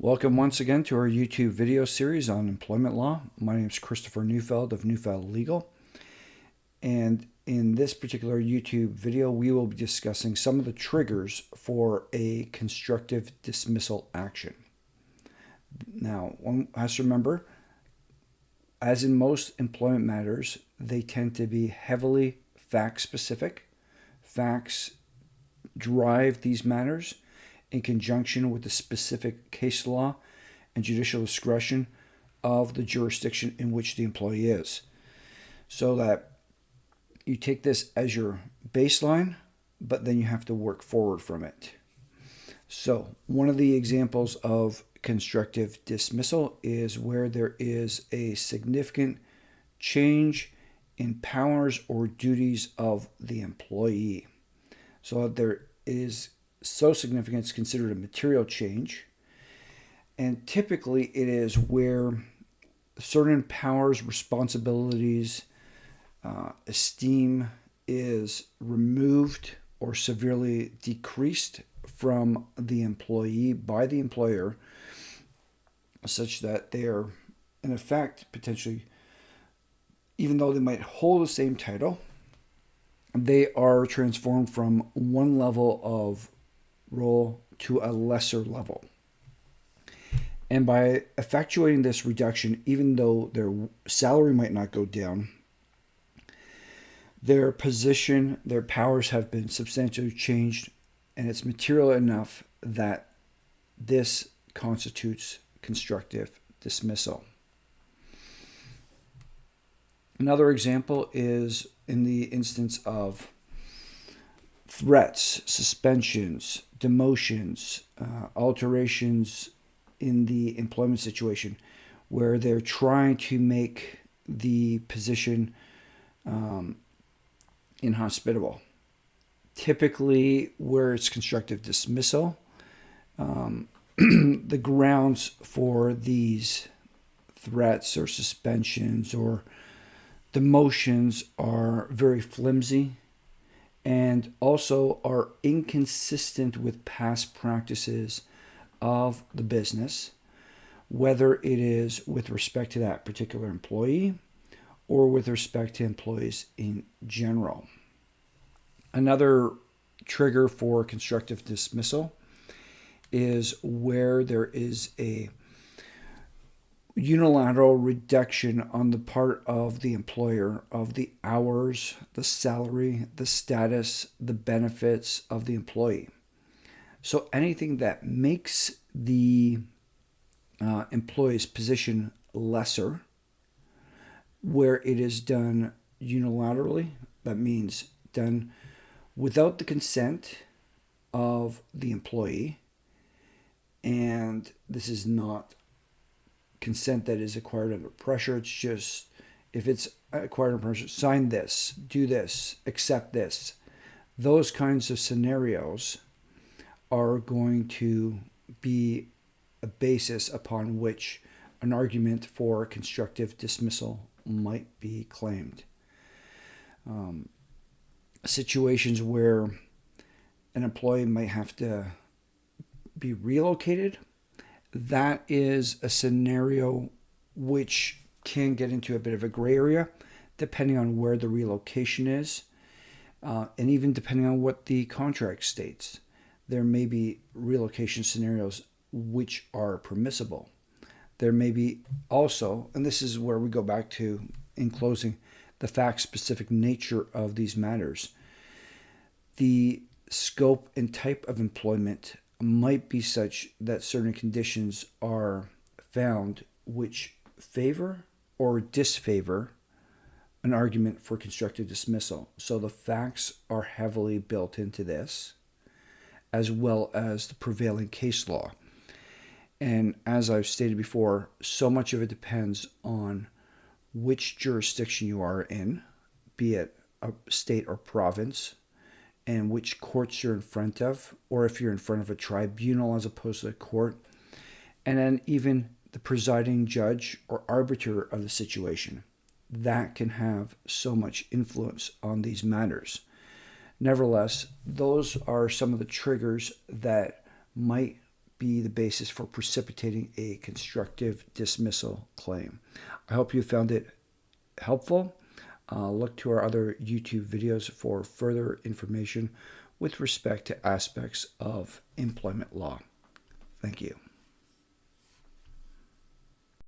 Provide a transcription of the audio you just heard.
Welcome once again to our YouTube video series on employment law. My name is Christopher Neufeld of Neufeld Legal. And in this particular YouTube video, we will be discussing some of the triggers for a constructive dismissal action. Now, one has to remember, as in most employment matters, they tend to be heavily fact-specific. Facts drive these matters in conjunction with the specific case law and judicial discretion of the jurisdiction in which the employee is. So that you take this as your baseline, but then you have to work forward from it. So one of the examples of constructive dismissal is where there is a significant change in powers or duties of the employee. So there is so significant it's considered a material change. And typically it is where certain powers, responsibilities, esteem is removed or severely decreased from the employee by the employer, such that they are, in effect, potentially, even though they might hold the same title, they are transformed from one level of role to a lesser level. And by effectuating this reduction, even though their salary might not go down, their position, their powers have been substantially changed, and it's material enough that this constitutes constructive dismissal. Another example is in the instance of threats, suspensions, demotions, alterations in the employment situation, where they're trying to make the position inhospitable. Typically, where it's constructive dismissal, the grounds for these threats or suspensions or demotions are very flimsy and also are inconsistent with past practices of the business, whether it is with respect to that particular employee or with respect to employees in general. Another trigger for constructive dismissal is where there is a unilateral reduction on the part of the employer of the hours, the salary, the status, the benefits of the employee. So anything that makes the employee's position lesser, where it is done unilaterally, that means done without the consent of the employee, and this is not consent that is acquired under pressure. It's just, if it's acquired under pressure, sign this, do this, accept this. Those kinds of scenarios are going to be a basis upon which an argument for constructive dismissal might be claimed. Situations where an employee might have to be relocated, that is a scenario which can get into a bit of a gray area depending on where the relocation is, and even depending on what the contract states. There may be relocation scenarios which are permissible. There may be also, and this is where we go back to, in closing, the fact-specific nature of these matters. The scope and type of employment might be such that certain conditions are found which favor or disfavor an argument for constructive dismissal. So the facts are heavily built into this, as well as the prevailing case law. And as I've stated before, so much of it depends on which jurisdiction you are in, be it a state or province, and which courts you're in front of, or if you're in front of a tribunal as opposed to a court, and then even the presiding judge or arbiter of the situation. That can have so much influence on these matters. Nevertheless, those are some of the triggers that might be the basis for precipitating a constructive dismissal claim. I hope you found it helpful. Look to our other YouTube videos for further information with respect to aspects of employment law. Thank you.